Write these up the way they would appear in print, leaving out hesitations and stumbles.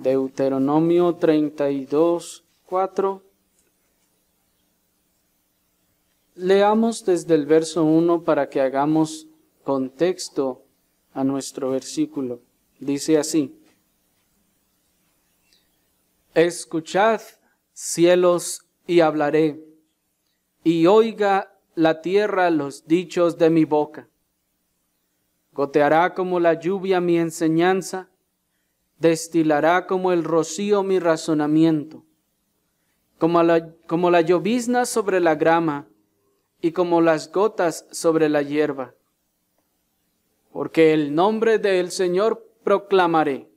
Deuteronomio 32, 4. Leamos desde el verso 1 para que hagamos contexto a nuestro versículo. Dice así: Escuchad, cielos, y hablaré, y oiga la tierra los dichos de mi boca. Goteará como la lluvia mi enseñanza, destilará como el rocío mi razonamiento, como la llovizna sobre la grama, y como las gotas sobre la hierba. Porque el nombre del Señor proclamaré.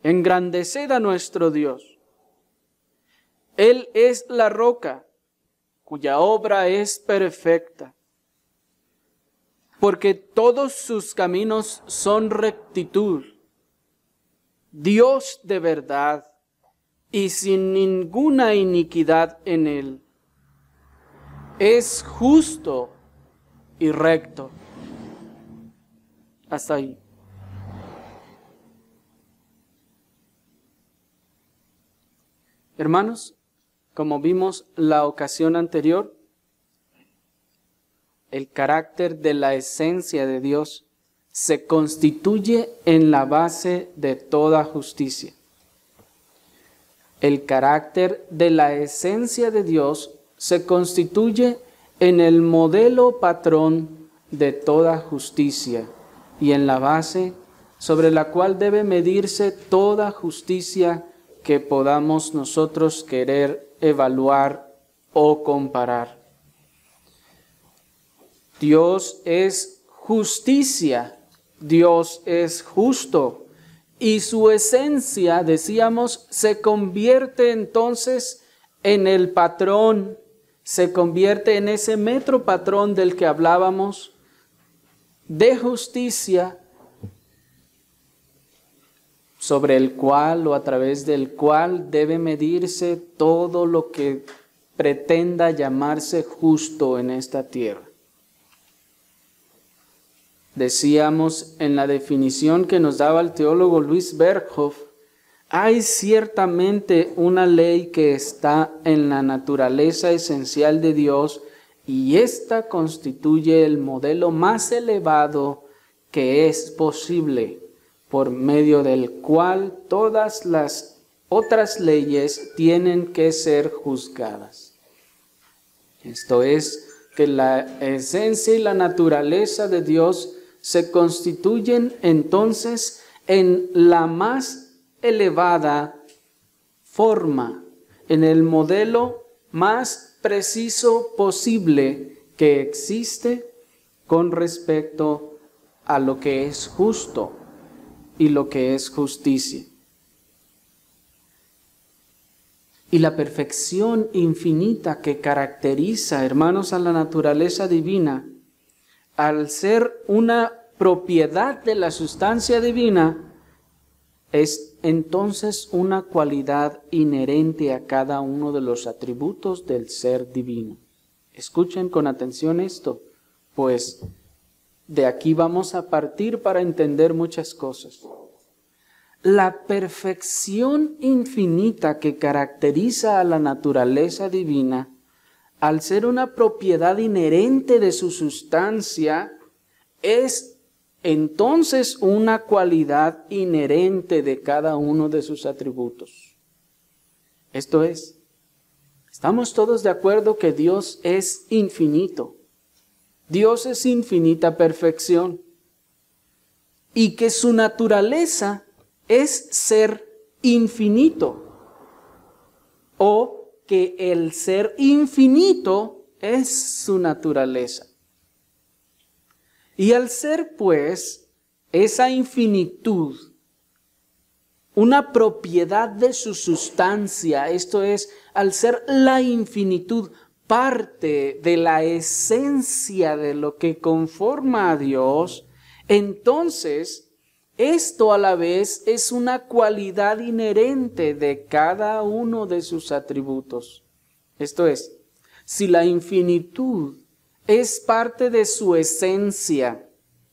Engrandeced a nuestro Dios. Él es la roca, cuya obra es perfecta. Porque todos sus caminos son rectitud. Dios de verdad, y sin ninguna iniquidad en él. Es justo y recto. Hasta ahí. Hermanos, como vimos la ocasión anterior, el carácter de la esencia de Dios se constituye en la base de toda justicia. El carácter de la esencia de Dios se constituye en el modelo patrón de toda justicia y en la base sobre la cual debe medirse toda justicia que podamos nosotros querer evaluar o comparar. Dios es justicia, Dios es justo, y su esencia, decíamos, se convierte entonces en el patrón, se convierte en ese metro patrón del que hablábamos, de justicia, sobre el cual o a través del cual debe medirse todo lo que pretenda llamarse justo en esta tierra. Decíamos en la definición que nos daba el teólogo Luis Berghoff, hay ciertamente una ley que está en la naturaleza esencial de Dios y esta constituye el modelo más elevado que es posible, por medio del cual todas las otras leyes tienen que ser juzgadas. Esto es, que la esencia y la naturaleza de Dios se constituyen entonces en la más elevada forma, en el modelo más preciso posible que existe con respecto a lo que es justo y lo que es justicia. Y la perfección infinita que caracteriza, hermanos, a la naturaleza divina, al ser una propiedad de la sustancia divina, es entonces una cualidad inherente a cada uno de los atributos del ser divino. Escuchen con atención esto, pues de aquí vamos a partir para entender muchas cosas. La perfección infinita que caracteriza a la naturaleza divina, al ser una propiedad inherente de su sustancia, es entonces una cualidad inherente de cada uno de sus atributos. Esto es, estamos todos de acuerdo que Dios es infinito. Dios es infinita perfección. Y que su naturaleza es ser infinito. O que el ser infinito es su naturaleza. Y al ser, pues, esa infinitud, una propiedad de su sustancia, esto es, al ser la infinitud, parte de la esencia de lo que conforma a Dios, entonces, esto a la vez es una cualidad inherente de cada uno de sus atributos. Esto es, si la infinitud es parte de su esencia,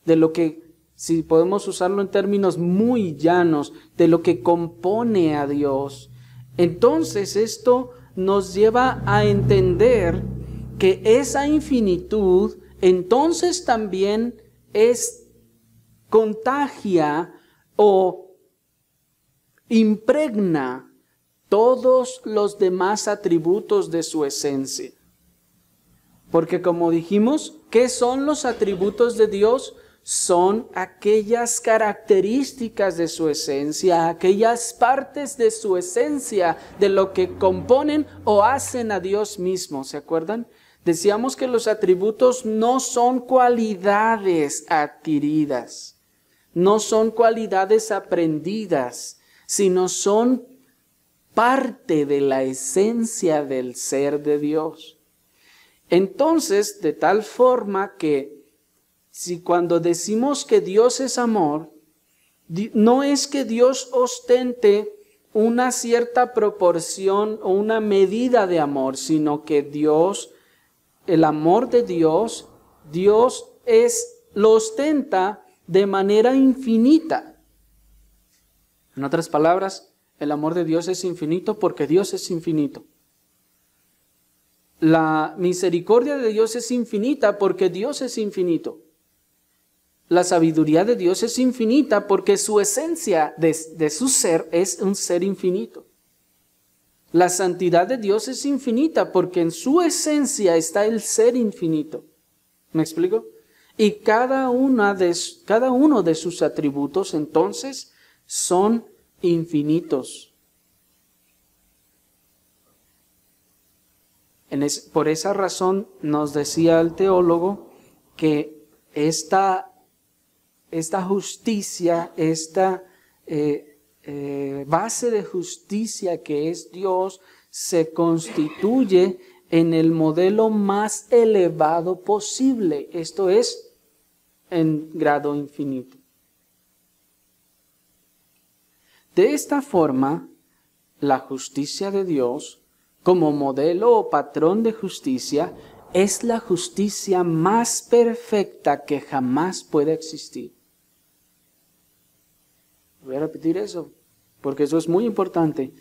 de lo que si podemos usarlo en términos muy llanos, de lo que compone a Dios. Entonces esto nos lleva a entender que esa infinitud entonces también contagia o impregna todos los demás atributos de su esencia. Porque como dijimos, ¿qué son los atributos de Dios? Son aquellas características de su esencia, aquellas partes de su esencia, de lo que componen o hacen a Dios mismo. ¿Se acuerdan? Decíamos que los atributos no son cualidades adquiridas, no son cualidades aprendidas, sino son parte de la esencia del ser de Dios. Entonces, de tal forma que si cuando decimos que Dios es amor, no es que Dios ostente una cierta proporción o una medida de amor, sino que el amor de Dios lo ostenta de manera infinita. En otras palabras, el amor de Dios es infinito porque Dios es infinito. La misericordia de Dios es infinita porque Dios es infinito. La sabiduría de Dios es infinita porque su esencia de su ser es un ser infinito. La santidad de Dios es infinita porque en su esencia está el ser infinito. ¿Me explico? Y cada uno de sus atributos entonces son infinitos. Por esa razón nos decía el teólogo que esta justicia, esta base de justicia que es Dios, se constituye en el modelo más elevado posible, esto es, en grado infinito. De esta forma, la justicia de Dios, como modelo o patrón de justicia, es la justicia más perfecta que jamás puede existir. Voy a repetir eso, porque eso es muy importante.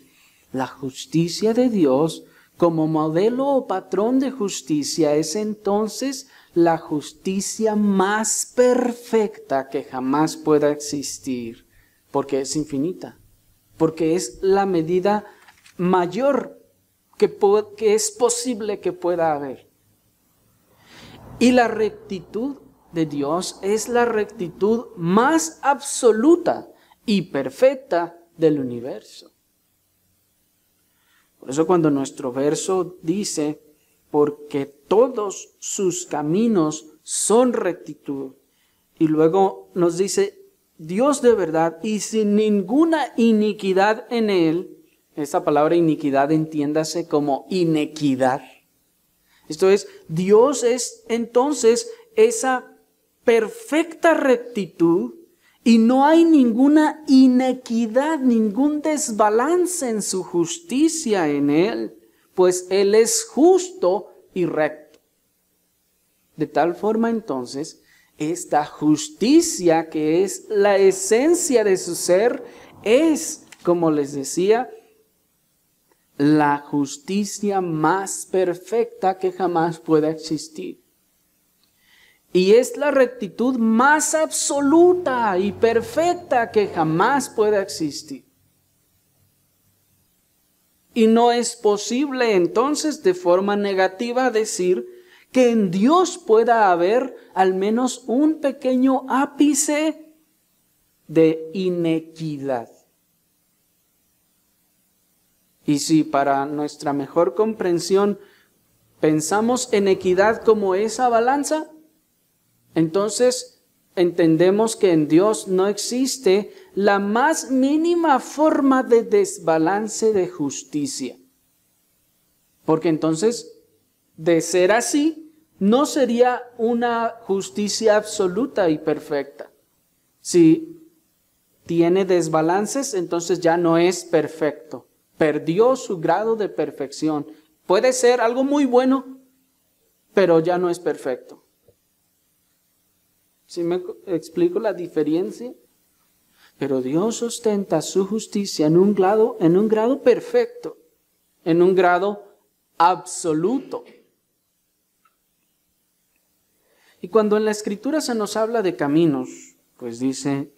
La justicia de Dios, como modelo o patrón de justicia, es entonces la justicia más perfecta que jamás pueda existir, porque es infinita, porque es la medida mayor que es posible que pueda haber. Y la rectitud de Dios es la rectitud más absoluta y perfecta del universo. Por eso cuando nuestro verso dice, porque todos sus caminos son rectitud, y luego nos dice, Dios de verdad y sin ninguna iniquidad en él, esa palabra iniquidad entiéndase como inequidad. Esto es, Dios es entonces esa perfecta rectitud y no hay ninguna inequidad, ningún desbalance en su justicia en Él, pues Él es justo y recto. De tal forma entonces, esta justicia que es la esencia de su ser es, como les decía, la justicia más perfecta que jamás pueda existir. Y es la rectitud más absoluta y perfecta que jamás pueda existir. Y no es posible entonces de forma negativa decir que en Dios pueda haber al menos un pequeño ápice de inequidad. Y si para nuestra mejor comprensión pensamos en equidad como esa balanza, entonces entendemos que en Dios no existe la más mínima forma de desbalance de justicia. Porque entonces, de ser así, no sería una justicia absoluta y perfecta. Si tiene desbalances, entonces ya no es perfecto. Perdió su grado de perfección. Puede ser algo muy bueno, pero ya no es perfecto. ¿Sí me explico la diferencia? Pero Dios ostenta su justicia en un grado perfecto, en un grado absoluto. Y cuando en la Escritura se nos habla de caminos, pues dice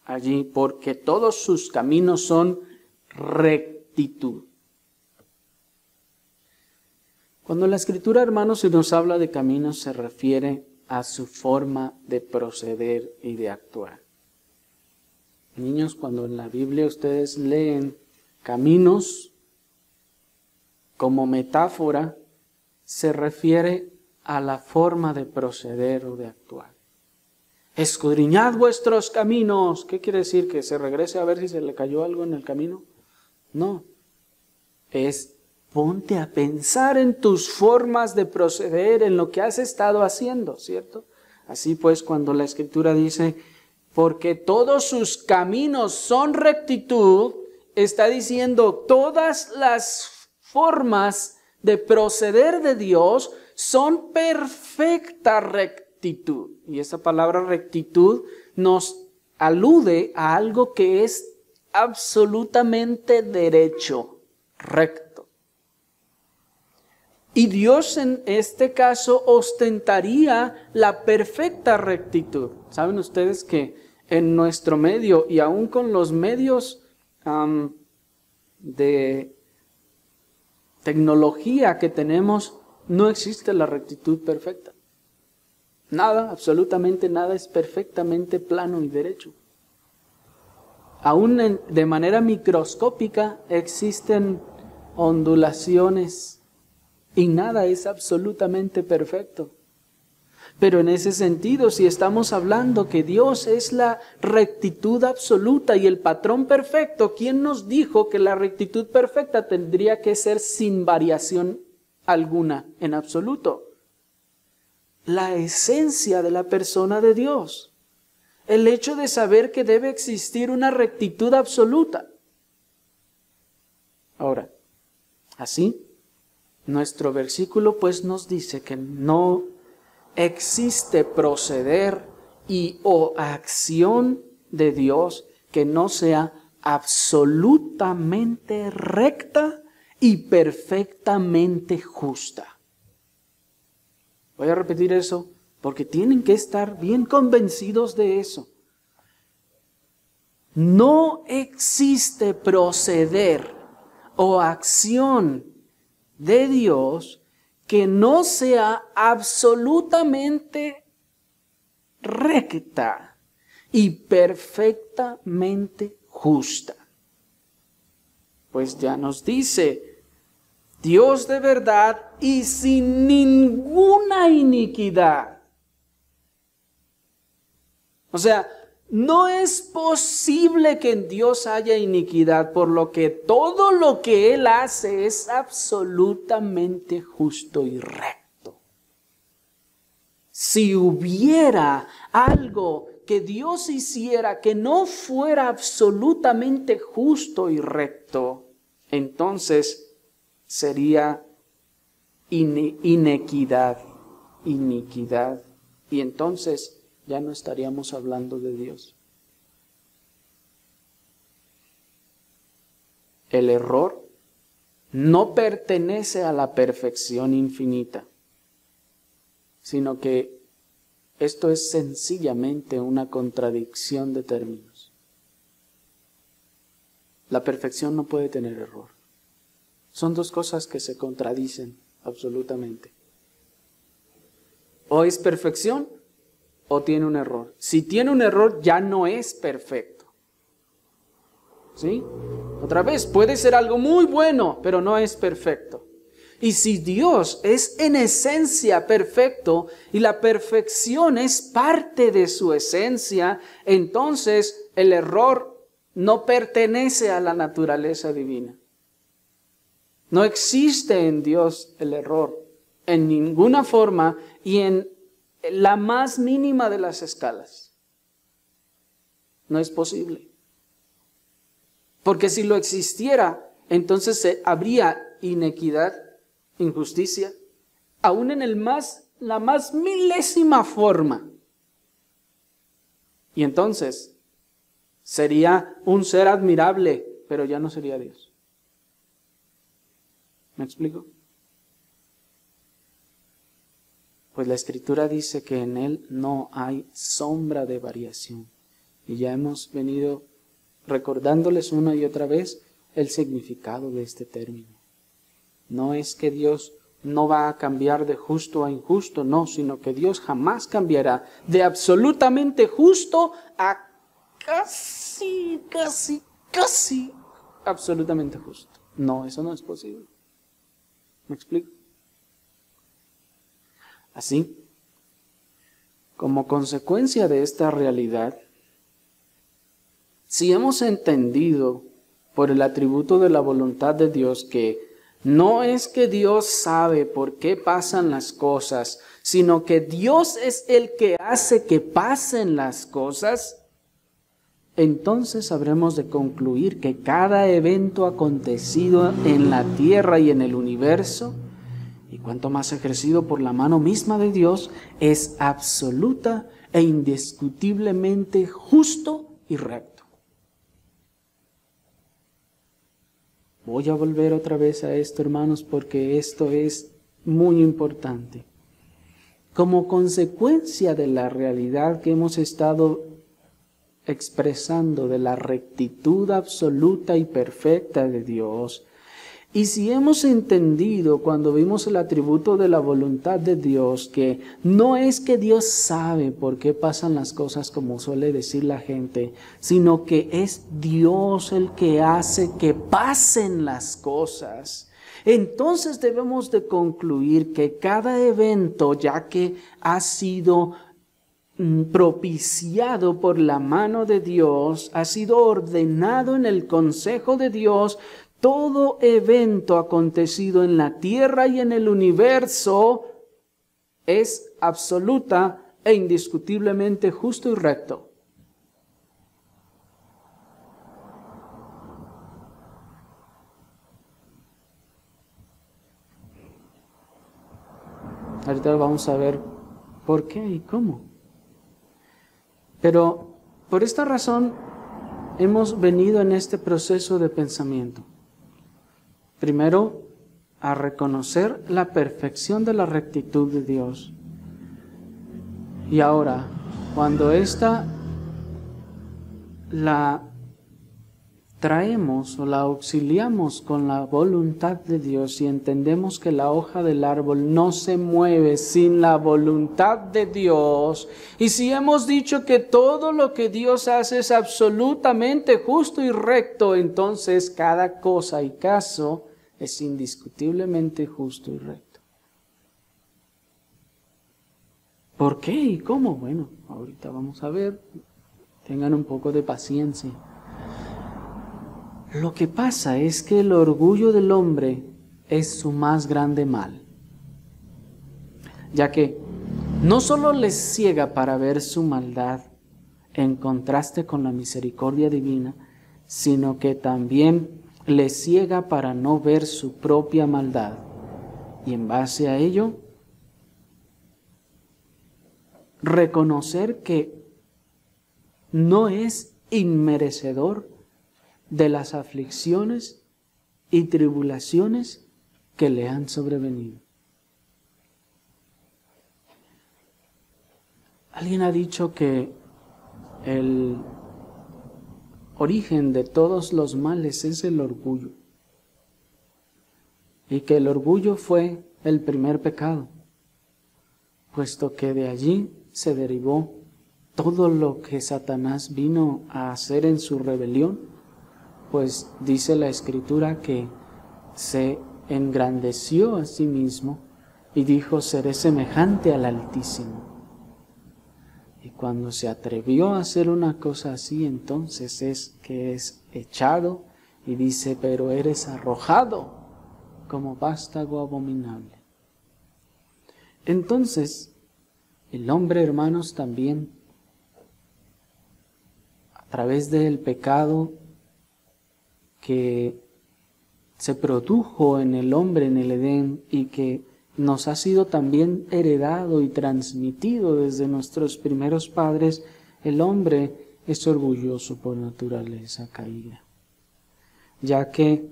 allí, porque todos sus caminos son rectitud. Cuando la Escritura, hermanos, se nos habla de caminos, se refiere a su forma de proceder y de actuar. Niños, cuando en la Biblia ustedes leen caminos como metáfora, se refiere a la forma de proceder o de actuar. Escudriñad vuestros caminos. ¿Qué quiere decir? ¿Que se regrese a ver si se le cayó algo en el camino? No. Es ponte a pensar en tus formas de proceder, en lo que has estado haciendo, ¿cierto? Así pues, cuando la Escritura dice, porque todos sus caminos son rectitud, está diciendo todas las formas de proceder de Dios son perfecta rectitud. Y esa palabra rectitud nos alude a algo que es absolutamente derecho, recto. Y Dios en este caso ostentaría la perfecta rectitud. ¿Saben ustedes que en nuestro medio y aún con los medios de tecnología que tenemos, no existe la rectitud perfecta? Nada, absolutamente nada es perfectamente plano y derecho. Aún de manera microscópica existen ondulaciones y nada es absolutamente perfecto. Pero en ese sentido, si estamos hablando que Dios es la rectitud absoluta y el patrón perfecto, ¿quién nos dijo que la rectitud perfecta tendría que ser sin variación alguna en absoluto? La esencia de la persona de Dios. El hecho de saber que debe existir una rectitud absoluta. Ahora, así, nuestro versículo pues nos dice que no existe proceder o acción de Dios que no sea absolutamente recta y perfectamente justa. Voy a repetir eso porque tienen que estar bien convencidos de eso. No existe proceder o acción de Dios que no sea absolutamente recta y perfectamente justa. Pues ya nos dice, Dios de verdad y sin ninguna iniquidad. O sea, no es posible que en Dios haya iniquidad, por lo que todo lo que Él hace es absolutamente justo y recto. Si hubiera algo que Dios hiciera que no fuera absolutamente justo y recto, entonces sería iniquidad, y entonces ya no estaríamos hablando de Dios. El error no pertenece a la perfección infinita, sino que esto es sencillamente una contradicción de términos. La perfección no puede tener error. Son dos cosas que se contradicen absolutamente. O es perfección o tiene un error. Si tiene un error, ya no es perfecto. ¿Sí? Otra vez, puede ser algo muy bueno, pero no es perfecto. Y si Dios es en esencia perfecto y la perfección es parte de su esencia, entonces el error no pertenece a la naturaleza divina. No existe en Dios el error en ninguna forma y en la más mínima de las escalas. No es posible. Porque si lo existiera, entonces habría inequidad, injusticia, aún en la más milésima forma. Y entonces sería un ser admirable, pero ya no sería Dios. ¿Me explico? Pues la Escritura dice que en Él no hay sombra de variación. Y ya hemos venido recordándoles una y otra vez el significado de este término. No es que Dios no va a cambiar de justo a injusto, no, sino que Dios jamás cambiará de absolutamente justo a casi absolutamente justo. No, eso no es posible. ¿Me explico? Así, como consecuencia de esta realidad, si hemos entendido por el atributo de la voluntad de Dios que no es que Dios sabe por qué pasan las cosas, sino que Dios es el que hace que pasen las cosas, entonces habremos de concluir que cada evento acontecido en la tierra y en el universo, y cuanto más ejercido por la mano misma de Dios, es absoluta e indiscutiblemente justo y recto. Voy a volver otra vez a esto, hermanos, porque esto es muy importante. Como consecuencia de la realidad que hemos estado expresando de la rectitud absoluta y perfecta de Dios, y si hemos entendido cuando vimos el atributo de la voluntad de Dios que no es que Dios sabe por qué pasan las cosas como suele decir la gente, sino que es Dios el que hace que pasen las cosas, entonces debemos de concluir que cada evento, ya que ha sido propiciado por la mano de Dios, ha sido ordenado en el consejo de Dios, todo evento acontecido en la tierra y en el universo es absoluta e indiscutiblemente justo y recto. Ahorita vamos a ver por qué y cómo. Pero por esta razón hemos venido en este proceso de pensamiento. Primero, a reconocer la perfección de la rectitud de Dios. Y ahora, cuando esta la traemos o la auxiliamos con la voluntad de Dios y entendemos que la hoja del árbol no se mueve sin la voluntad de Dios, y si hemos dicho que todo lo que Dios hace es absolutamente justo y recto, entonces cada cosa y caso es indiscutiblemente justo y recto. ¿Por qué y cómo? Bueno, ahorita vamos a ver. Tengan un poco de paciencia. Lo que pasa es que el orgullo del hombre es su más grande mal, ya que no solo les ciega para ver su maldad en contraste con la misericordia divina, sino que también les ciega para no ver su propia maldad, y en base a ello reconocer que no es inmerecedor de las aflicciones y tribulaciones que le han sobrevenido. Alguien ha dicho que el origen de todos los males es el orgullo, y que el orgullo fue el primer pecado, puesto que de allí se derivó todo lo que Satanás vino a hacer en su rebelión. Pues dice la Escritura que se engrandeció a sí mismo y dijo: seré semejante al Altísimo. Y cuando se atrevió a hacer una cosa así, entonces es que es echado, y dice: pero eres arrojado como vástago abominable. Entonces, el hombre, hermanos, también, a través del pecado que se produjo en el hombre en el Edén y que nos ha sido también heredado y transmitido desde nuestros primeros padres, El hombre es orgulloso por naturaleza caída, ya que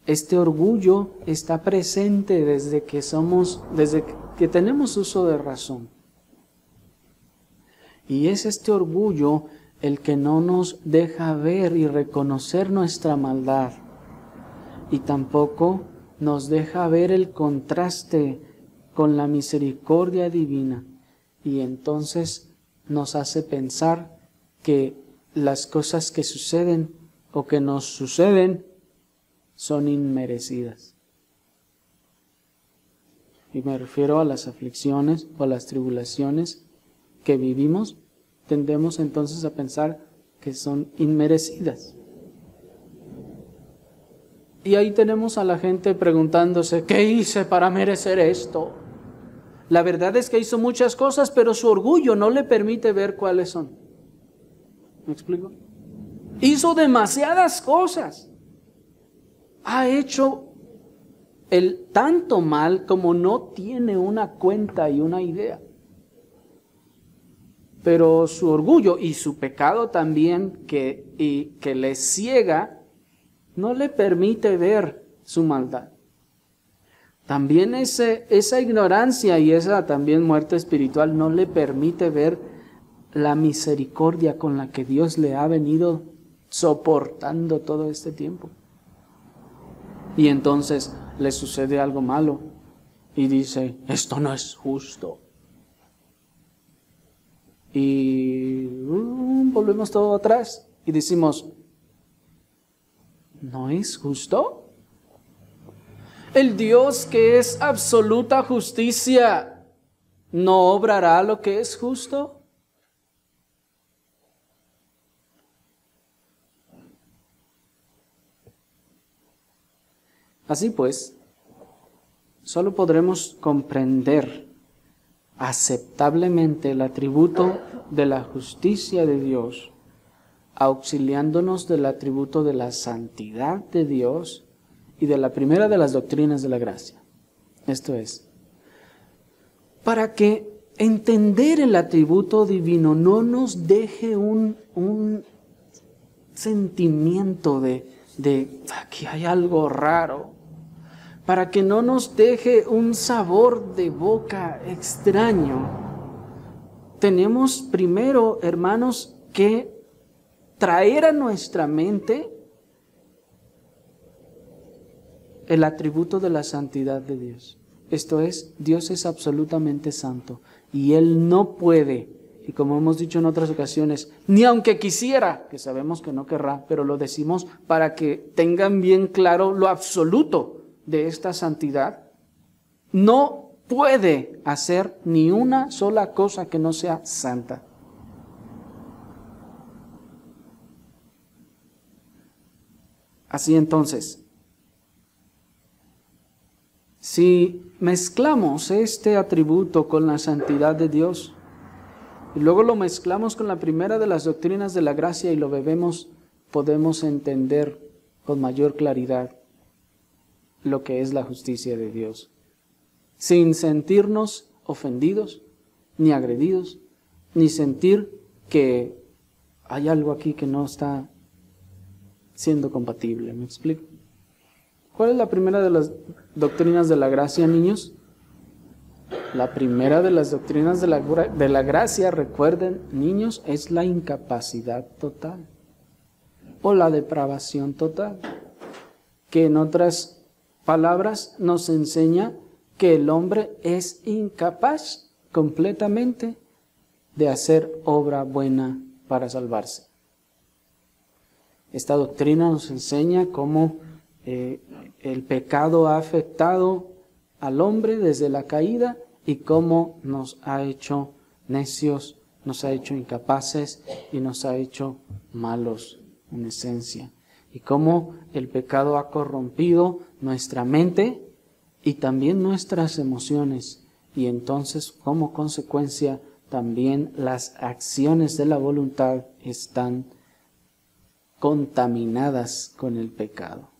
este orgullo está presente desde que tenemos uso de razón. Y es este orgullo el que no nos deja ver y reconocer nuestra maldad, y tampoco nos deja ver el contraste con la misericordia divina, y entonces nos hace pensar que las cosas que suceden o que nos suceden son inmerecidas. Y me refiero a las aflicciones o a las tribulaciones que vivimos, tendemos entonces a pensar que son inmerecidas. Y ahí tenemos a la gente preguntándose, ¿qué hice para merecer esto? La verdad es que hizo muchas cosas, pero su orgullo no le permite ver cuáles son. ¿Me explico? Hizo demasiadas cosas. Ha hecho el tanto mal como no tiene una cuenta y una idea. Pero su orgullo y su pecado también que le ciega, no le permite ver su maldad. También esa ignorancia y esa también muerte espiritual no le permite ver la misericordia con la que Dios le ha venido soportando todo este tiempo. Y entonces le sucede algo malo y dice, esto no es justo. Y volvemos todo atrás y decimos, ¿no es justo? El Dios que es absoluta justicia, ¿no obrará lo que es justo? Así pues, solo podremos comprender aceptablemente el atributo de la justicia de Dios, auxiliándonos del atributo de la santidad de Dios y de la primera de las doctrinas de la gracia. Esto es, para que entender el atributo divino no nos deje un sentimiento de aquí hay algo raro, para que no nos deje un sabor de boca extraño, tenemos primero, hermanos, que traer a nuestra mente el atributo de la santidad de Dios. Esto es, Dios es absolutamente santo y Él no puede, y como hemos dicho en otras ocasiones, ni aunque quisiera, que sabemos que no querrá, pero lo decimos para que tengan bien claro lo absoluto de esta santidad, no puede hacer ni una sola cosa que no sea santa. Así entonces, si mezclamos este atributo con la santidad de Dios, y luego lo mezclamos con la primera de las doctrinas de la gracia y lo bebemos, podemos entender con mayor claridad lo que es la justicia de Dios, sin sentirnos ofendidos, ni agredidos, ni sentir que hay algo aquí que no está siendo compatible. ¿Me explico? ¿Cuál es la primera de las doctrinas de la gracia, niños? La primera de las doctrinas de la gracia, recuerden, niños, es la incapacidad total o la depravación total, que en otras palabras nos enseña que el hombre es incapaz completamente de hacer obra buena para salvarse. Esta doctrina nos enseña cómo el pecado ha afectado al hombre desde la caída y cómo nos ha hecho necios, nos ha hecho incapaces y nos ha hecho malos en esencia. Y cómo el pecado ha corrompido nuestra mente y también nuestras emociones. Y entonces, como consecuencia, también las acciones de la voluntad están contaminadas con el pecado.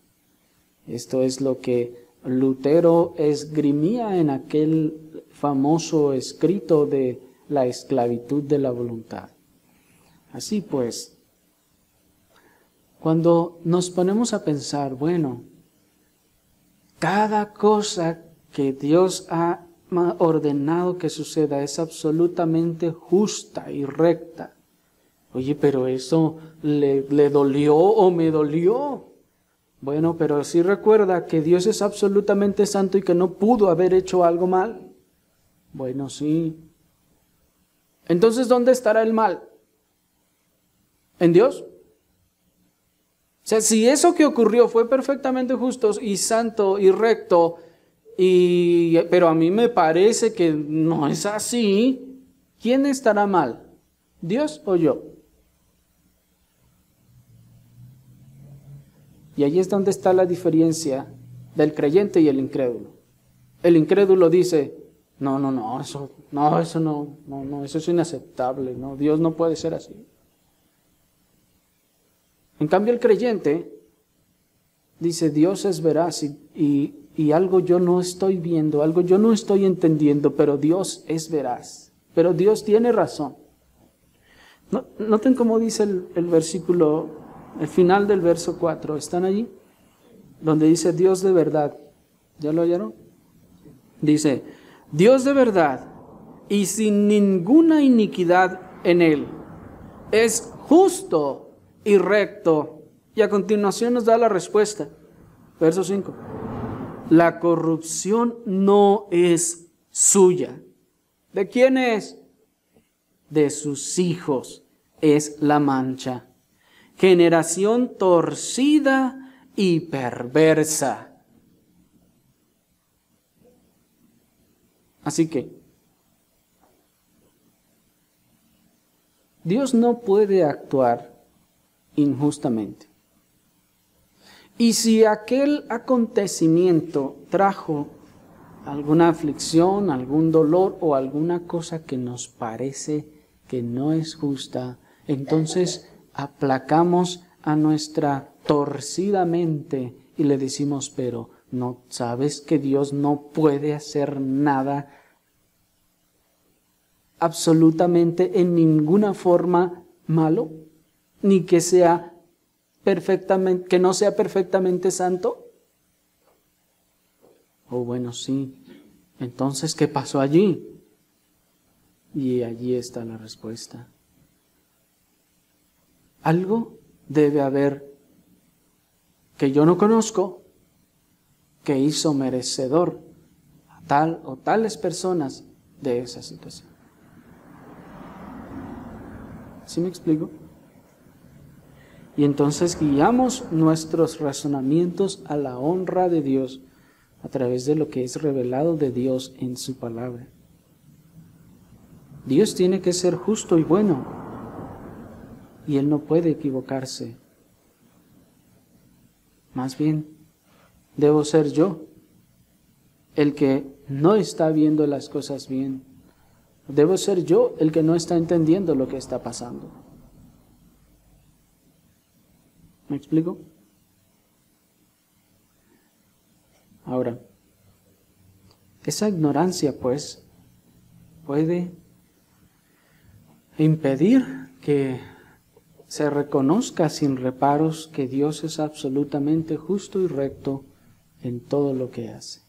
Esto es lo que Lutero esgrimía en aquel famoso escrito de la esclavitud de la voluntad. Así pues, cuando nos ponemos a pensar, bueno, cada cosa que Dios ha ordenado que suceda es absolutamente justa y recta. Oye, pero eso le dolió o me dolió. Bueno, pero sí recuerda que Dios es absolutamente santo y que no pudo haber hecho algo mal. Bueno, sí. Entonces, ¿dónde estará el mal? ¿En Dios? O sea, si eso que ocurrió fue perfectamente justo y santo y recto, pero a mí me parece que no es así, ¿quién estará mal? ¿Dios o yo? Y ahí es donde está la diferencia del creyente y el incrédulo. El incrédulo dice, eso es inaceptable, no, Dios no puede ser así. En cambio el creyente dice, Dios es veraz y algo yo no estoy viendo, algo yo no estoy entendiendo, pero Dios es veraz, pero Dios tiene razón. Noten cómo dice el versículo, el final del verso 4, ¿están allí? Donde dice Dios de verdad. ¿Ya lo oyeron? Dice, Dios de verdad y sin ninguna iniquidad en él, es justo y recto. Y a continuación nos da la respuesta. Verso 5. La corrupción no es suya. ¿De quién es? De sus hijos es la mancha. Generación torcida y perversa. Así que Dios no puede actuar injustamente. Y si aquel acontecimiento trajo alguna aflicción, algún dolor o alguna cosa que nos parece que no es justa, entonces aplacamos a nuestra torcida mente y le decimos, pero ¿no sabes que Dios no puede hacer nada absolutamente en ninguna forma malo? Ni que sea perfectamente, que no sea perfectamente santo. Oh, bueno, sí. Entonces, ¿qué pasó allí? Y allí está la respuesta. Algo debe haber que yo no conozco que hizo merecedor a tal o tales personas de esa situación. ¿Sí me explico? Y entonces guiamos nuestros razonamientos a la honra de Dios a través de lo que es revelado de Dios en su palabra. Dios tiene que ser justo y bueno, y Él no puede equivocarse. Más bien, debo ser yo el que no está viendo las cosas bien. Debo ser yo el que no está entendiendo lo que está pasando. ¿Me explico? Ahora, esa ignorancia, pues, puede impedir que se reconozca sin reparos que Dios es absolutamente justo y recto en todo lo que hace.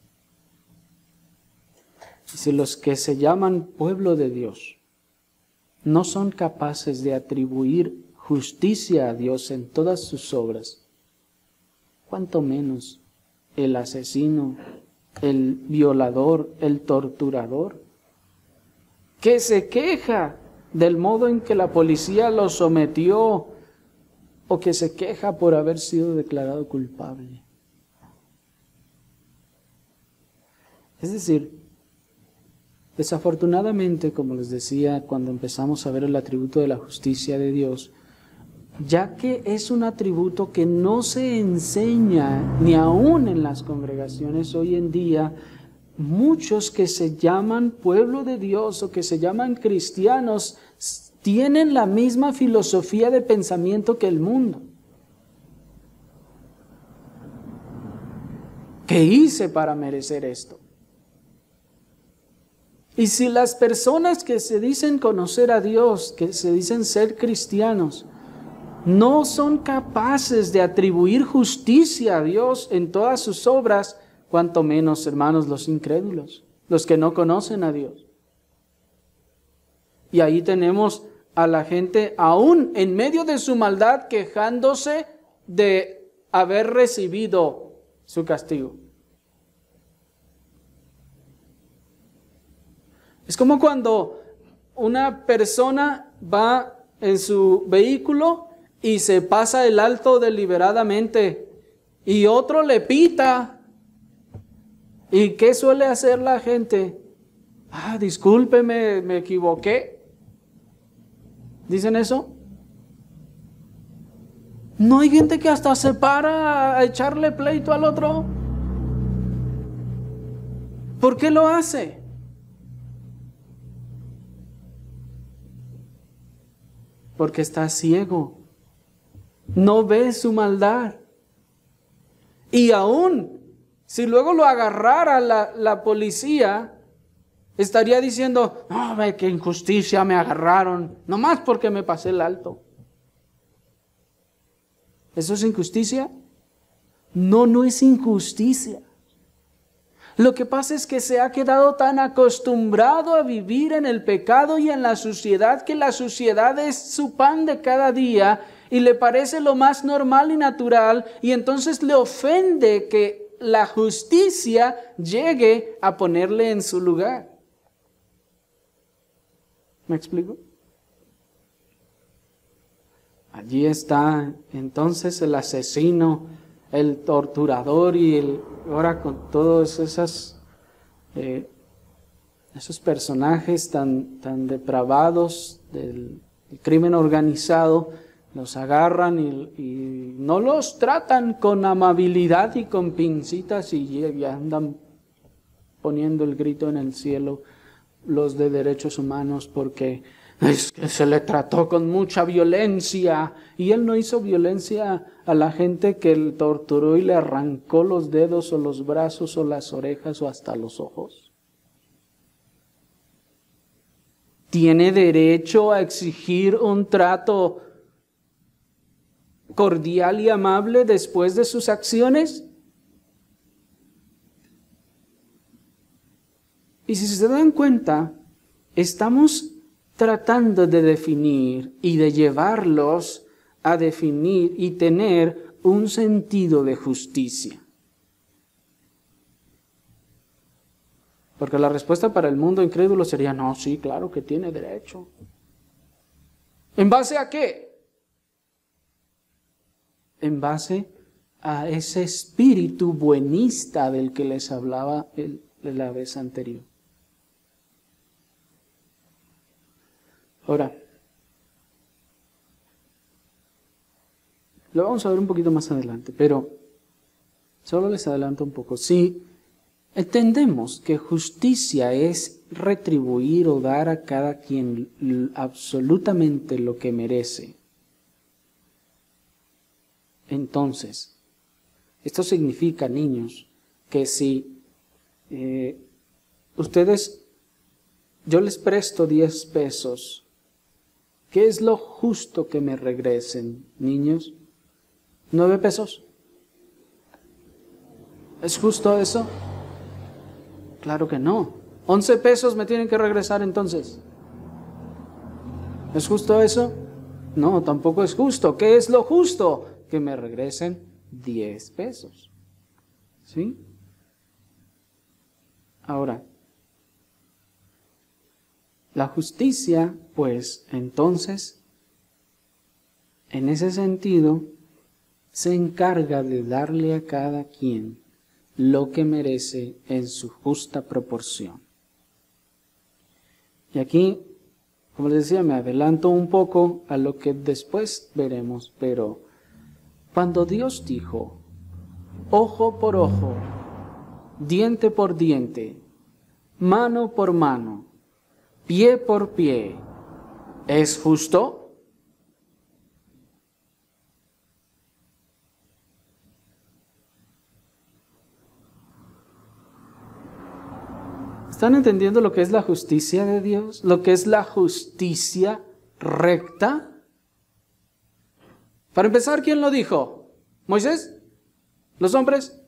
Y si los que se llaman pueblo de Dios no son capaces de atribuir justicia a Dios en todas sus obras, cuánto menos el asesino, el violador, el torturador, que se queja del modo en que la policía lo sometió o que se queja por haber sido declarado culpable. Es decir, desafortunadamente, como les decía cuando empezamos a ver el atributo de la justicia de Dios, ya que es un atributo que no se enseña ni aún en las congregaciones hoy en día, muchos que se llaman pueblo de Dios o que se llaman cristianos tienen la misma filosofía de pensamiento que el mundo. ¿Qué hice para merecer esto? Y si las personas que se dicen conocer a Dios, que se dicen ser cristianos, no son capaces de atribuir justicia a Dios en todas sus obras, cuanto menos, hermanos, los incrédulos, los que no conocen a Dios. Y ahí tenemos a la gente aún en medio de su maldad quejándose de haber recibido su castigo. Es como cuando una persona va en su vehículo y se pasa el alto deliberadamente y otro le pita. ¿Y qué suele hacer la gente? Discúlpeme, me equivoqué. ¿Dicen eso? ¿No hay gente que hasta se para a echarle pleito al otro? ¿Por qué lo hace? Porque está ciego. No ve su maldad. Y aún, si luego lo agarrara la policía, estaría diciendo, no, ve qué injusticia me agarraron, nomás porque me pasé el alto. ¿Eso es injusticia? No, no es injusticia. Lo que pasa es que se ha quedado tan acostumbrado a vivir en el pecado y en la suciedad, que la suciedad es su pan de cada día y le parece lo más normal y natural, y entonces le ofende que la justicia llegue a ponerle en su lugar. ¿Me explico? Allí está entonces el asesino, el torturador y ahora con todos esos personajes tan depravados del crimen organizado, los agarran y no los tratan con amabilidad y con pincitas y andan poniendo el grito en el cielo los de derechos humanos porque es que se le trató con mucha violencia, y él no hizo violencia a la gente que él torturó y le arrancó los dedos o los brazos o las orejas o hasta los ojos. ¿Tiene derecho a exigir un trato cordial y amable después de sus acciones? Y si se dan cuenta, estamos tratando de definir y de llevarlos a definir y tener un sentido de justicia. Porque la respuesta para el mundo incrédulo sería, no, sí, claro que tiene derecho. ¿En base a qué? En base a ese espíritu buenista del que les hablaba la vez anterior. Ahora, lo vamos a ver un poquito más adelante, pero solo les adelanto un poco. Si entendemos que justicia es retribuir o dar a cada quien absolutamente lo que merece, entonces, esto significa, niños, que si yo les presto 10 pesos, ¿qué es lo justo que me regresen, niños? 9 pesos. ¿Es justo eso? Claro que no. 11 pesos me tienen que regresar entonces. ¿Es justo eso? No, tampoco es justo. ¿Qué es lo justo? Que me regresen 10 pesos. ¿Sí? Ahora, la justicia, pues, entonces, en ese sentido, se encarga de darle a cada quien lo que merece en su justa proporción. Y aquí, como les decía, me adelanto un poco a lo que después veremos, pero cuando Dios dijo, ojo por ojo, diente por diente, mano por mano, pie por pie, ¿es justo? ¿Están entendiendo lo que es la justicia de Dios? ¿Lo que es la justicia recta? Para empezar, ¿quién lo dijo? ¿Moisés? ¿Los hombres?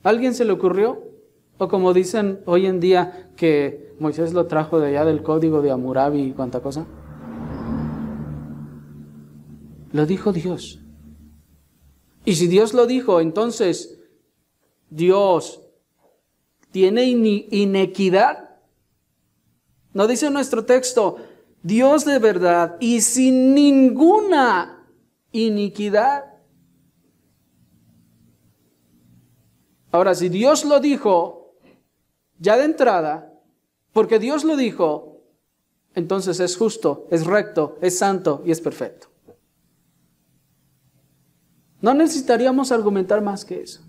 ¿Alguien se le ocurrió? O como dicen hoy en día que Moisés lo trajo de allá del código de Hammurabi y cuánta cosa. Lo dijo Dios. Y si Dios lo dijo, entonces Dios tiene inequidad. No dice nuestro texto, Dios de verdad y sin ninguna iniquidad. Ahora, si Dios lo dijo ya de entrada, porque Dios lo dijo, entonces es justo, es recto, es santo y es perfecto. No necesitaríamos argumentar más que eso.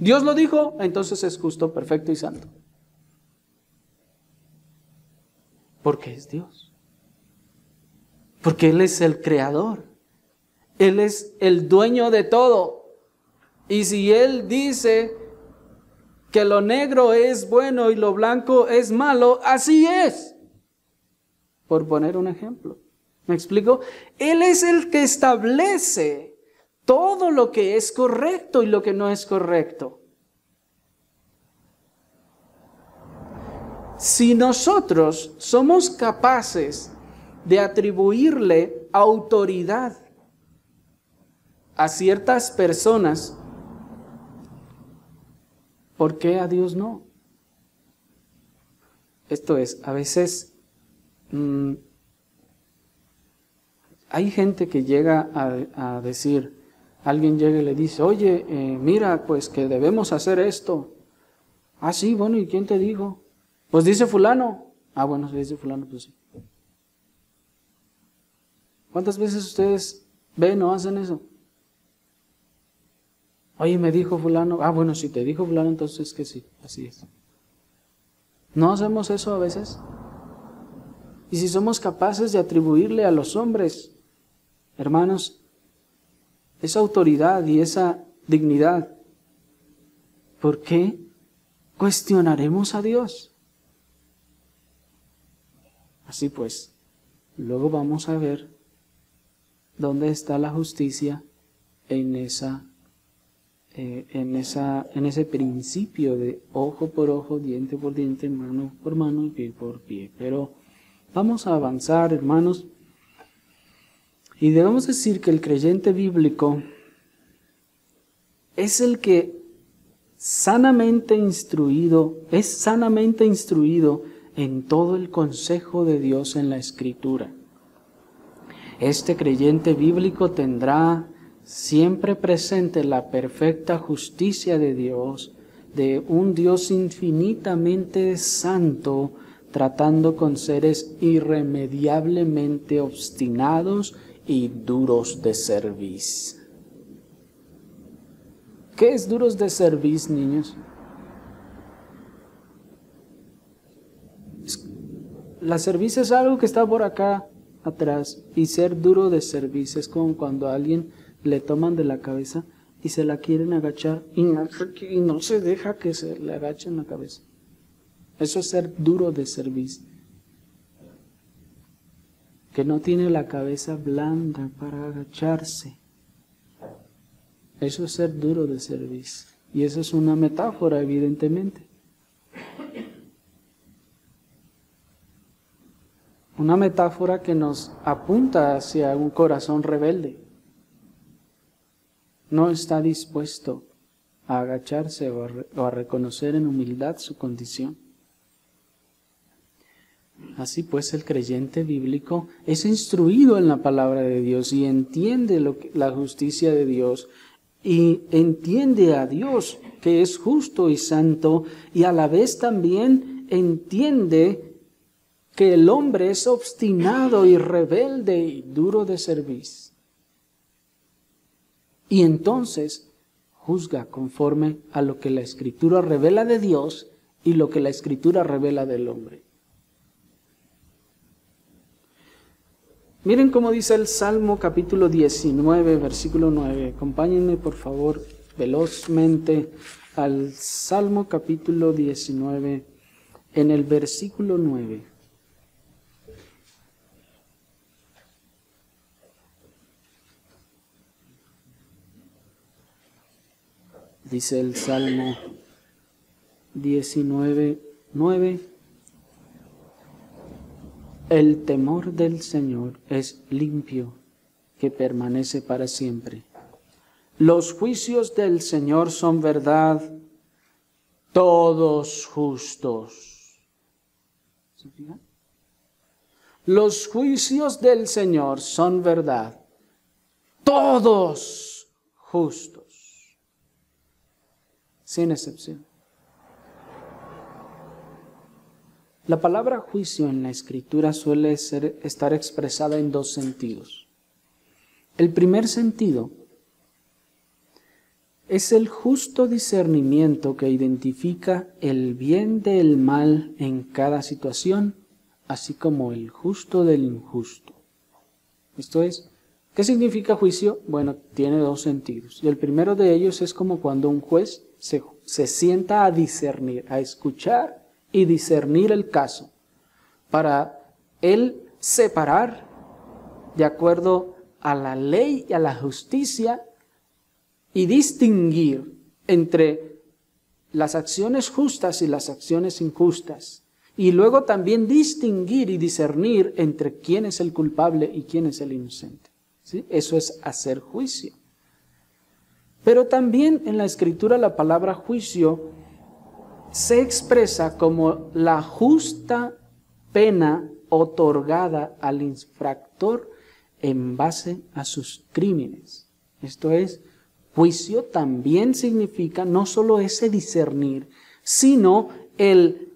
Dios lo dijo, entonces es justo, perfecto y santo. Porque es Dios. Porque Él es el creador. Él es el dueño de todo. Y si Él dice que lo negro es bueno y lo blanco es malo, así es. Por poner un ejemplo. ¿Me explico? Él es el que establece todo lo que es correcto y lo que no es correcto. Si nosotros somos capaces de atribuirle autoridad a ciertas personas, ¿por qué a Dios no? Esto es, a veces hay gente que llega a decir, alguien llega y le dice, oye, mira, pues que debemos hacer esto. Ah, sí, bueno, ¿y quién te dijo? Pues dice fulano. Ah, bueno, si dice fulano, pues sí. ¿Cuántas veces ustedes ven o hacen eso? Oye, me dijo fulano. Ah, bueno, si te dijo fulano, entonces que sí, así es. ¿No hacemos eso a veces? Y si somos capaces de atribuirle a los hombres, hermanos, esa autoridad y esa dignidad, ¿por qué cuestionaremos a Dios? Así pues, luego vamos a ver dónde está la justicia en ese principio de ojo por ojo, diente por diente, mano por mano y pie por pie. Pero vamos a avanzar, hermanos, y debemos decir que el creyente bíblico es el que es sanamente instruido en todo el consejo de Dios en la Escritura. Este creyente bíblico tendrá siempre presente la perfecta justicia de Dios, de un Dios infinitamente santo, tratando con seres irremediablemente obstinados y duros de cerviz. ¿Qué es duros de cerviz, niños? La cerviz es algo que está por acá atrás, y ser duro de cerviz es como cuando a alguien le toman de la cabeza y se la quieren agachar y no se deja que se le agachen la cabeza. Eso es ser duro de cerviz. Que no tiene la cabeza blanda para agacharse. Eso es ser duro de cerviz. Y eso es una metáfora, evidentemente. Una metáfora que nos apunta hacia un corazón rebelde. No está dispuesto a agacharse o a reconocer en humildad su condición. Así pues, el creyente bíblico es instruido en la palabra de Dios y entiende la justicia de Dios y entiende a Dios que es justo y santo, y a la vez también entiende que el hombre es obstinado y rebelde y duro de cerviz. Y entonces juzga conforme a lo que la Escritura revela de Dios y lo que la Escritura revela del hombre. Miren cómo dice el Salmo capítulo 19, versículo 9. Acompáñenme por favor velozmente al Salmo capítulo 19. en el versículo 9. Dice el Salmo 19:9. El temor del Señor es limpio, que permanece para siempre. Los juicios del Señor son verdad, todos justos. ¿Se fijan? Los juicios del Señor son verdad, todos justos, sin excepción. La palabra juicio en la Escritura suele estar expresada en dos sentidos. El primer sentido es el justo discernimiento que identifica el bien del mal en cada situación, así como el justo del injusto. Esto es, ¿qué significa juicio? Bueno, tiene dos sentidos. Y el primero de ellos es como cuando un juez se sienta a discernir, a escuchar y discernir el caso, para él separar de acuerdo a la ley y a la justicia y distinguir entre las acciones justas y las acciones injustas. Y luego también distinguir y discernir entre quién es el culpable y quién es el inocente. ¿Sí? Eso es hacer juicio. Pero también en la Escritura la palabra juicio se expresa como la justa pena otorgada al infractor en base a sus crímenes. Esto es, juicio también significa no solo ese discernir, sino el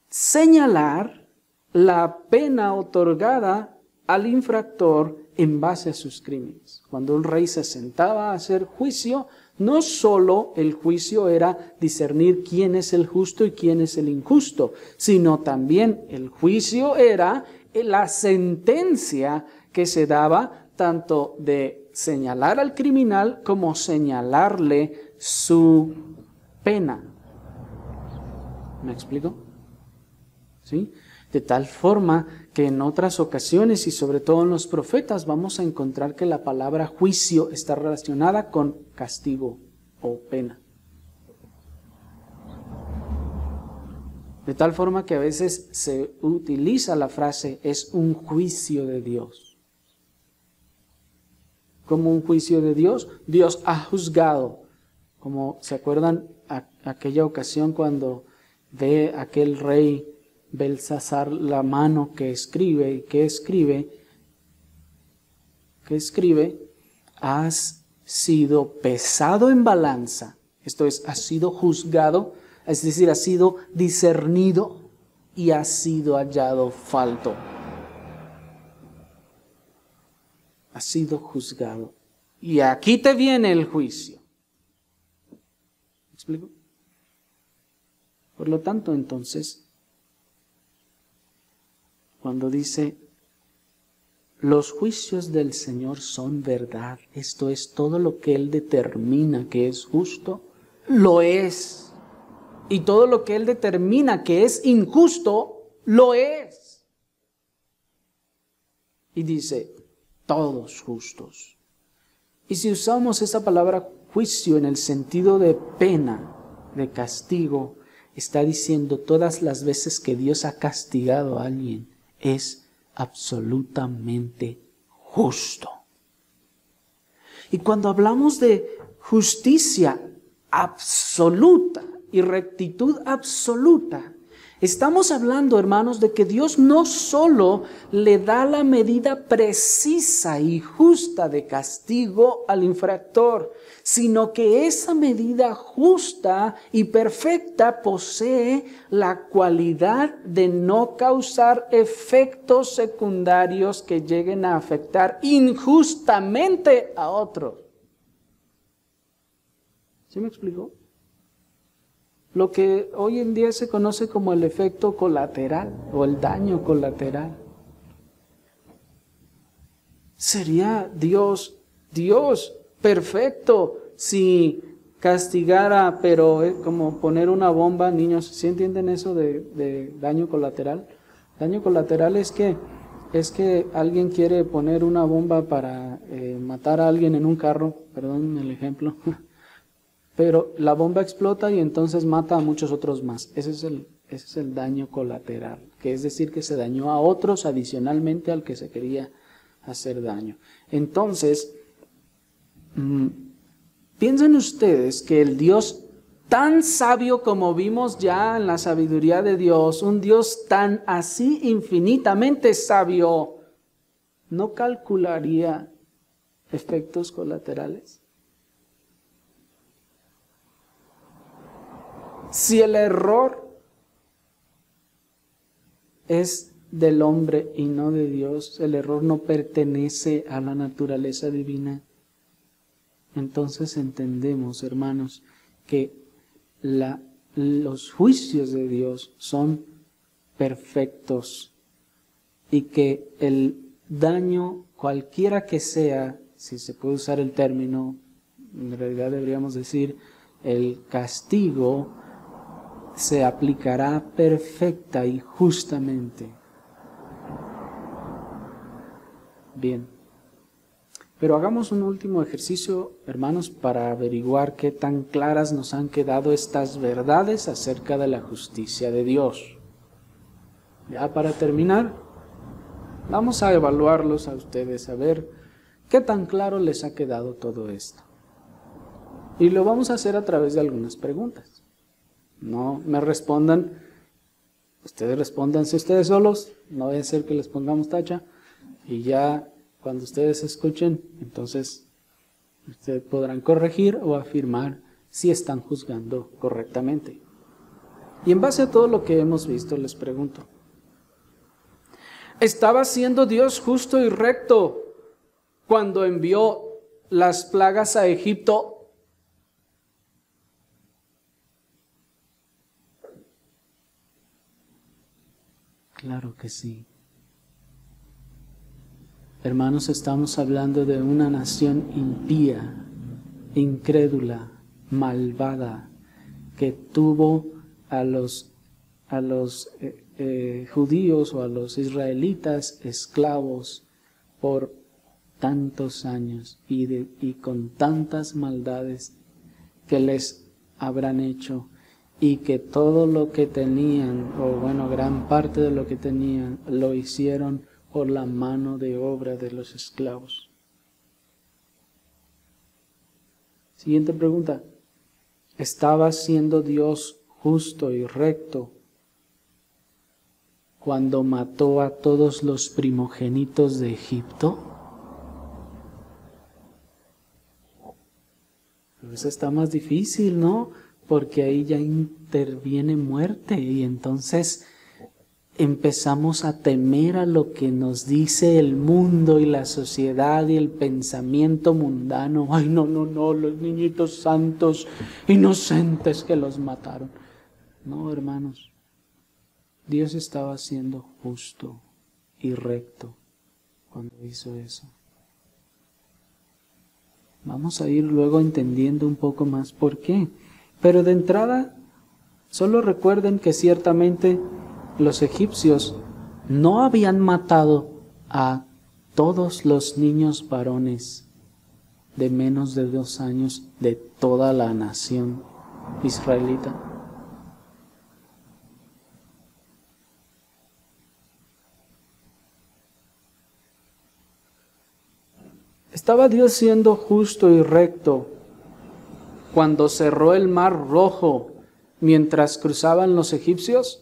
señalar la pena otorgada al infractor en base a sus crímenes. Cuando un rey se sentaba a hacer juicio, no solo el juicio era discernir quién es el justo y quién es el injusto, sino también el juicio era la sentencia que se daba tanto de señalar al criminal como señalarle su pena. ¿Me explico? ¿Sí? De tal forma que en otras ocasiones y sobre todo en los profetas vamos a encontrar que la palabra juicio está relacionada con castigo o pena. De tal forma que a veces se utiliza la frase es un juicio de Dios. ¿Cómo un juicio de Dios? Dios ha juzgado. Como se acuerdan aquella ocasión cuando ve aquel rey Belsasar la mano que escribe, ¿qué escribe? ¿Qué escribe? Has sido pesado en balanza, esto es, has sido juzgado, es decir, has sido discernido y has sido hallado falto. Has sido juzgado. Y aquí te viene el juicio. ¿Me explico? Por lo tanto, entonces, cuando dice, los juicios del Señor son verdad, esto es, todo lo que Él determina que es justo, lo es. Y todo lo que Él determina que es injusto, lo es. Y dice, todos justos. Y si usamos esa palabra juicio en el sentido de pena, de castigo, está diciendo todas las veces que Dios ha castigado a alguien, es absolutamente justo. Y cuando hablamos de justicia absoluta y rectitud absoluta, estamos hablando, hermanos, de que Dios no solo le da la medida precisa y justa de castigo al infractor, sino que esa medida justa y perfecta posee la cualidad de no causar efectos secundarios que lleguen a afectar injustamente a otros. ¿Sí me explico? Lo que hoy en día se conoce como el efecto colateral o el daño colateral. ¿Sería Dios perfecto si castigara, pero es como poner una bomba, niños, ¿sí entienden eso de daño colateral? Daño colateral es que alguien quiere poner una bomba para matar a alguien en un carro, perdón el ejemplo, pero la bomba explota y entonces mata a muchos otros más. Ese es el daño colateral, que es decir que se dañó a otros adicionalmente al que se quería hacer daño. Entonces, piensen ustedes que el Dios tan sabio como vimos ya en la sabiduría de Dios, un Dios tan así infinitamente sabio, ¿no calcularía efectos colaterales? Si el error es del hombre y no de Dios, el error no pertenece a la naturaleza divina, entonces entendemos, hermanos, que los juicios de Dios son perfectos y que el daño, cualquiera que sea, si se puede usar el término, en realidad deberíamos decir el castigo, se aplicará perfecta y justamente. Bien. Pero hagamos un último ejercicio, hermanos, para averiguar qué tan claras nos han quedado estas verdades acerca de la justicia de Dios. Ya para terminar, vamos a evaluarlos a ustedes, a ver qué tan claro les ha quedado todo esto. Y lo vamos a hacer a través de algunas preguntas. No me respondan, ustedes respóndanse ustedes solos, no vaya a ser que les pongamos tacha y ya cuando ustedes escuchen, entonces ustedes podrán corregir o afirmar si están juzgando correctamente. Y en base a todo lo que hemos visto, les pregunto, ¿estaba siendo Dios justo y recto cuando envió las plagas a Egipto? Claro que sí. Hermanos, estamos hablando de una nación impía, incrédula, malvada, que tuvo a los judíos o a los israelitas esclavos por tantos años y con tantas maldades que les habrán hecho, y que todo lo que tenían, o bueno, gran parte de lo que tenían, lo hicieron por la mano de obra de los esclavos. Siguiente pregunta. ¿Estaba siendo Dios justo y recto cuando mató a todos los primogénitos de Egipto? Pero eso está más difícil, ¿no? Porque ahí ya interviene muerte y entonces empezamos a temer a lo que nos dice el mundo y la sociedad y el pensamiento mundano. Ay, no, los niñitos santos, inocentes que los mataron. No, hermanos, Dios estaba siendo justo y recto cuando hizo eso. Vamos a ir luego entendiendo un poco más por qué. Pero de entrada, solo recuerden que ciertamente los egipcios no habían matado a todos los niños varones de menos de 2 años de toda la nación israelita. ¿Estaba Dios siendo justo y recto cuando cerró el mar Rojo mientras cruzaban los egipcios?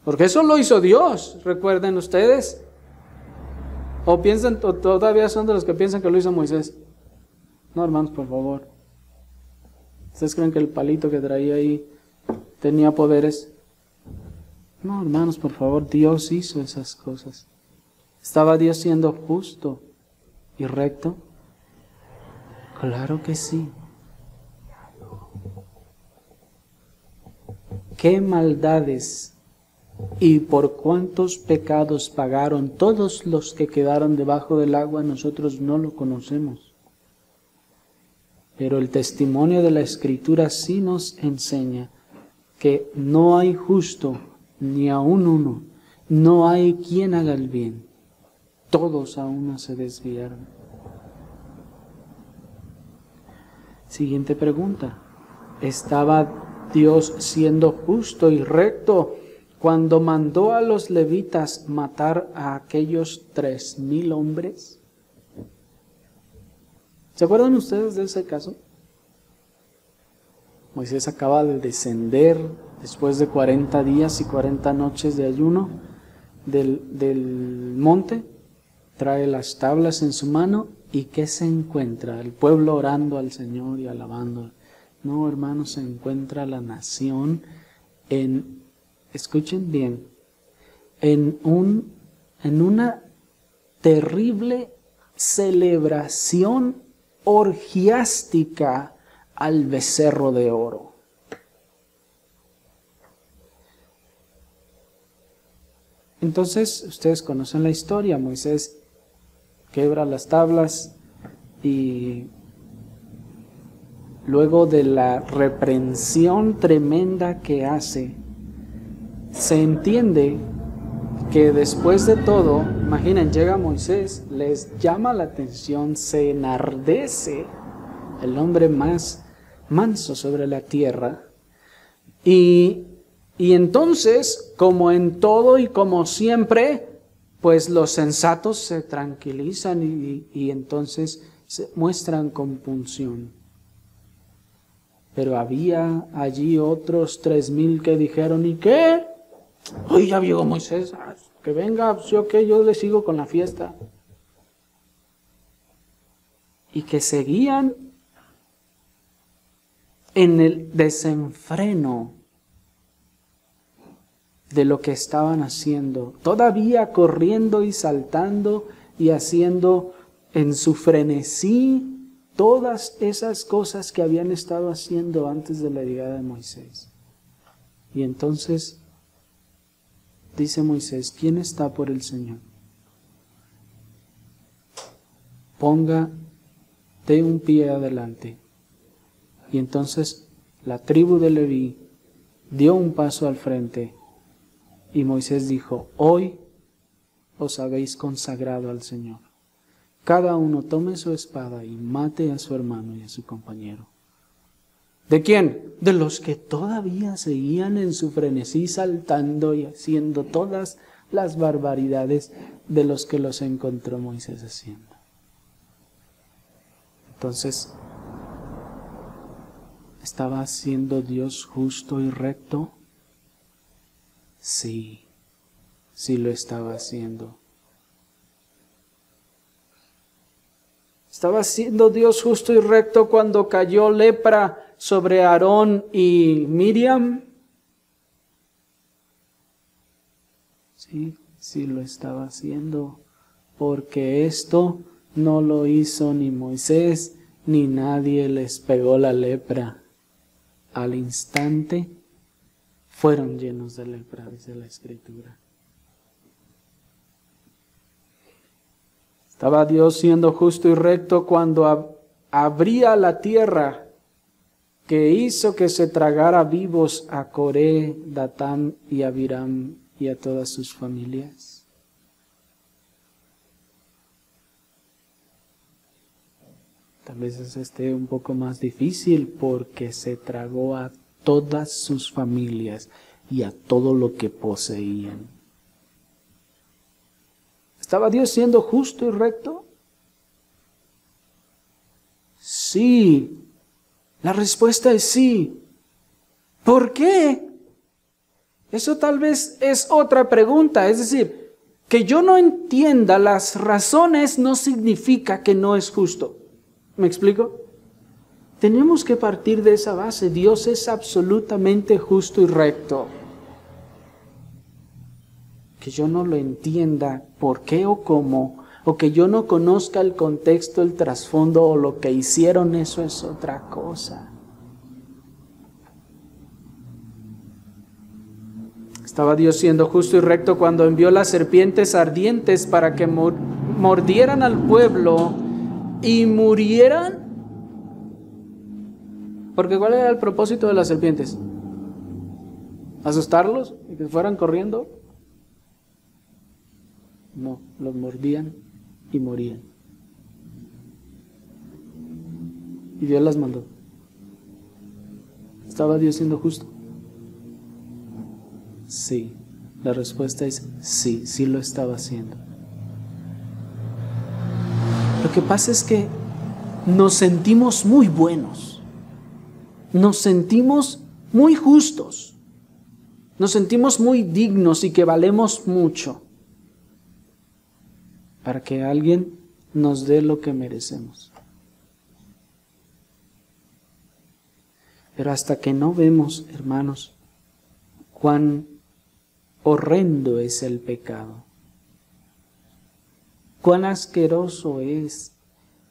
Porque eso lo hizo Dios, recuerden ustedes. ¿O piensan, o todavía son de los que piensan que lo hizo Moisés? No, hermanos, por favor. ¿Ustedes creen que el palito que traía ahí tenía poderes? No, hermanos, por favor, Dios hizo esas cosas. ¿Estaba Dios siendo justo y recto? Claro que sí. ¿Qué maldades ¿Y por cuántos pecados pagaron todos los que quedaron debajo del agua? Nosotros no lo conocemos. Pero el testimonio de la Escritura sí nos enseña que no hay justo, ni aun uno. No hay quien haga el bien. Todos a uno se desviaron. Siguiente pregunta. ¿Estaba Dios siendo justo y recto cuando mandó a los levitas matar a aquellos 3,000 hombres? ¿Se acuerdan ustedes de ese caso? Moisés acaba de descender después de 40 días y 40 noches de ayuno del monte, trae las tablas en su mano y ¿qué se encuentra? El pueblo orando al Señor y alabando. No, hermanos, se encuentra la nación escuchen bien, en una terrible celebración orgiástica al becerro de oro. Entonces, ustedes conocen la historia. Moisés quebra las tablas y luego de la reprensión tremenda que hace, se entiende que después de todo, imaginen, llega Moisés, les llama la atención, se enardece, el hombre más manso sobre la tierra, y entonces, como en todo y como siempre, pues los sensatos se tranquilizan y entonces se muestran compunción. Pero había allí otros 3,000 que dijeron, ¿y qué? Hoy ya llegó Moisés, que venga, yo le sigo con la fiesta. Y que seguían en el desenfreno de lo que estaban haciendo, todavía corriendo y saltando y haciendo en su frenesí todas esas cosas que habían estado haciendo antes de la llegada de Moisés. Y entonces dice Moisés, ¿quién está por el Señor? Dé un pie adelante. Y entonces la tribu de Leví dio un paso al frente y Moisés dijo, hoy os habéis consagrado al Señor. Cada uno tome su espada y mate a su hermano y a su compañero. ¿De quién? De los que todavía seguían en su frenesí saltando y haciendo todas las barbaridades de los que los encontró Moisés haciendo. Entonces, ¿estaba siendo Dios justo y recto? Sí lo estaba haciendo. ¿Estaba siendo Dios justo y recto cuando cayó lepra sobre Aarón y Miriam? Sí lo estaba haciendo, porque esto no lo hizo ni Moisés, ni nadie les pegó la lepra. Al instante fueron llenos de lepra, dice la Escritura. ¿Estaba Dios siendo justo y recto cuando abría la tierra que hizo que se tragara vivos a Coré, Datán y Abiram y a todas sus familias? Tal vez esté un poco más difícil porque se tragó a todas sus familias y a todo lo que poseían. ¿Estaba Dios siendo justo y recto? Sí. La respuesta es sí. ¿Por qué? Eso tal vez es otra pregunta. Es decir, que yo no entienda las razones no significa que no es justo. ¿Me explico? Tenemos que partir de esa base. Dios es absolutamente justo y recto. Que yo no lo entienda por qué o cómo, o que yo no conozca el contexto, el trasfondo o lo que hicieron, eso es otra cosa. Estaba Dios siendo justo y recto cuando envió las serpientes ardientes para que mordieran al pueblo y murieran. Porque ¿cuál era el propósito de las serpientes? ¿Asustarlos y que fueran corriendo? No, los mordían y morían. Y Dios las mandó. ¿Estaba Dios siendo justo? Sí. La respuesta es sí, sí lo estaba haciendo. Lo que pasa es que nos sentimos muy buenos. Nos sentimos muy justos. Nos sentimos muy dignos y que valemos mucho para que alguien nos dé lo que merecemos. Pero hasta que no vemos, hermanos, cuán horrendo es el pecado, cuán asqueroso es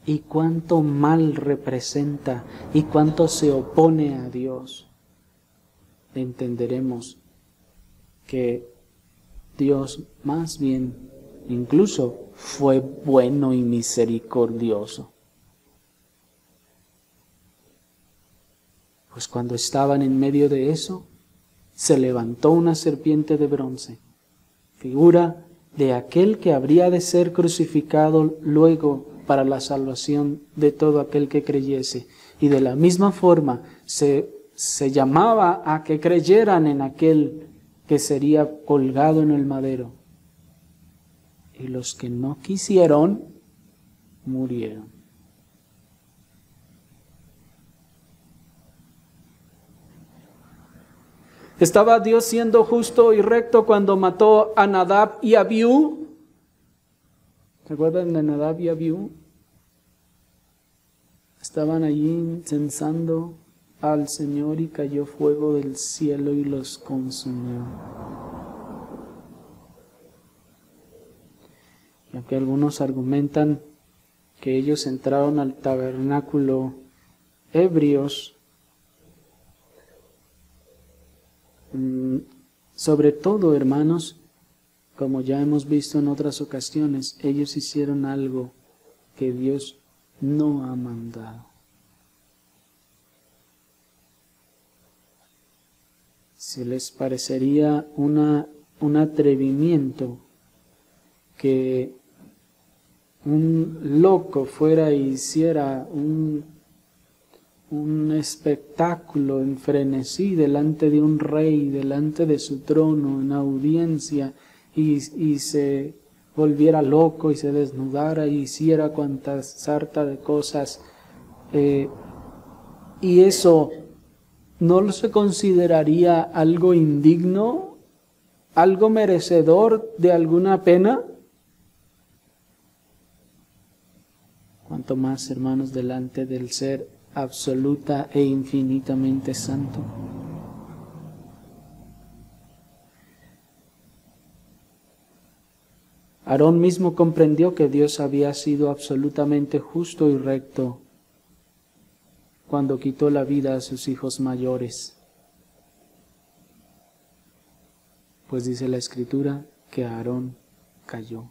y cuánto mal representa y cuánto se opone a Dios, entenderemos que Dios más bien incluso fue bueno y misericordioso. Pues cuando estaban en medio de eso, se levantó una serpiente de bronce, figura de aquel que habría de ser crucificado luego para la salvación de todo aquel que creyese. Y de la misma forma se llamaba a que creyeran en aquel que sería colgado en el madero. Y los que no quisieron, murieron. ¿Estaba Dios siendo justo y recto cuando mató a Nadab y Abiú? ¿Se acuerdan de Nadab y Abiú? Estaban allí incensando al Señor y cayó fuego del cielo y los consumió. Y aunque algunos argumentan que ellos entraron al tabernáculo ebrios, sobre todo, hermanos, como ya hemos visto en otras ocasiones, ellos hicieron algo que Dios no ha mandado. Si les parecería un atrevimiento que un loco fuera e hiciera un espectáculo en frenesí delante de un rey, delante de su trono, en audiencia, y se volviera loco y se desnudara y hiciera cuanta sarta de cosas, y eso ¿no se consideraría algo indigno, algo merecedor de alguna pena? Cuanto más, hermanos, delante del ser absoluta e infinitamente santo. Aarón mismo comprendió que Dios había sido absolutamente justo y recto cuando quitó la vida a sus hijos mayores. Pues dice la Escritura que Aarón cayó.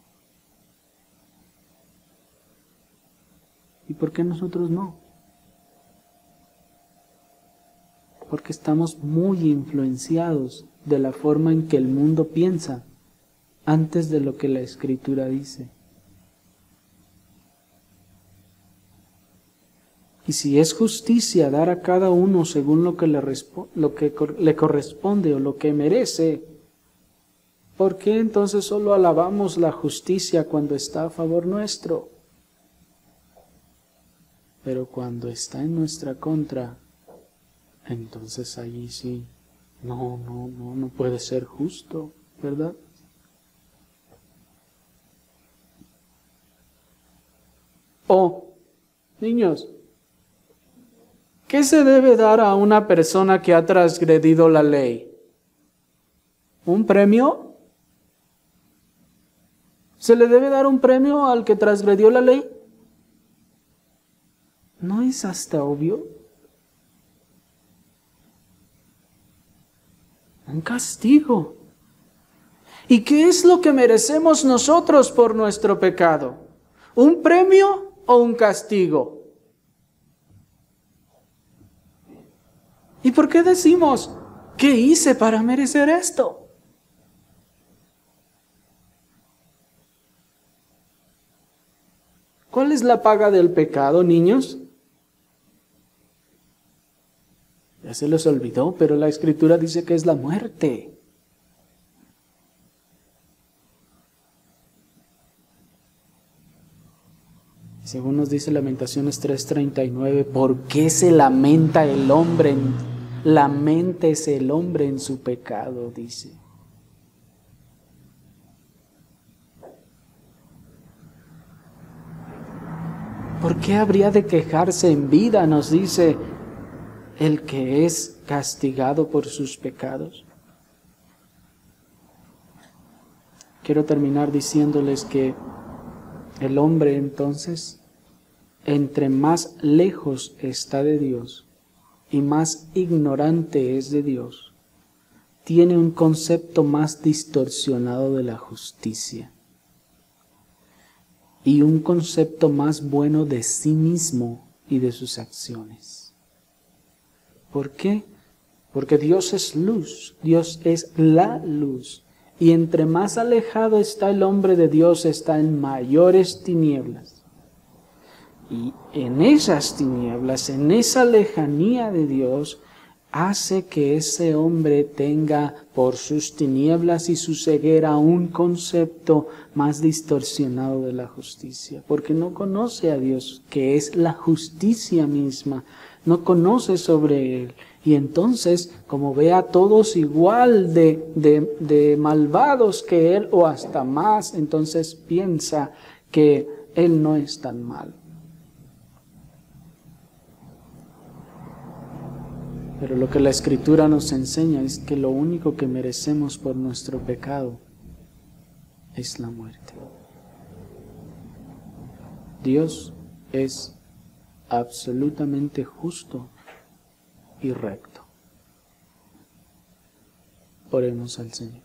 ¿Y por qué nosotros no? Porque estamos muy influenciados de la forma en que el mundo piensa antes de lo que la Escritura dice. Y si es justicia dar a cada uno según lo que le corresponde o lo que merece, ¿por qué entonces solo alabamos la justicia cuando está a favor nuestro? Pero cuando está en nuestra contra, entonces allí sí, no puede ser justo, ¿verdad? Niños, ¿qué se debe dar a una persona que ha transgredido la ley? ¿Un premio? ¿Se le debe dar un premio al que transgredió la ley? ¿No es hasta obvio? Un castigo. ¿Y qué es lo que merecemos nosotros por nuestro pecado? ¿Un premio o un castigo? ¿Y por qué decimos, qué hice para merecer esto? ¿Cuál es la paga del pecado, niños? Ya se les olvidó, pero la Escritura dice que es la muerte. Según nos dice Lamentaciones 3:39, ¿por qué se lamenta el hombre? Laméntese el hombre en su pecado, dice. ¿Por qué habría de quejarse en vida? Nos dice el que es castigado por sus pecados. Quiero terminar diciéndoles que el hombre entonces, entre más lejos está de Dios y más ignorante es de Dios, tiene un concepto más distorsionado de la justicia y un concepto más bueno de sí mismo y de sus acciones. ¿Por qué? Porque Dios es luz, Dios es la luz. Y entre más alejado está el hombre de Dios, está en mayores tinieblas. Y en esas tinieblas, en esa lejanía de Dios, hace que ese hombre tenga por sus tinieblas y su ceguera un concepto más distorsionado de la justicia. Porque no conoce a Dios, que es la justicia misma. No conoce sobre Él. Y entonces, como ve a todos igual de malvados que Él o hasta más, entonces piensa que Él no es tan malo. Pero lo que la Escritura nos enseña es que lo único que merecemos por nuestro pecado es la muerte. Dios es absolutamente justo y recto. Oremos al Señor.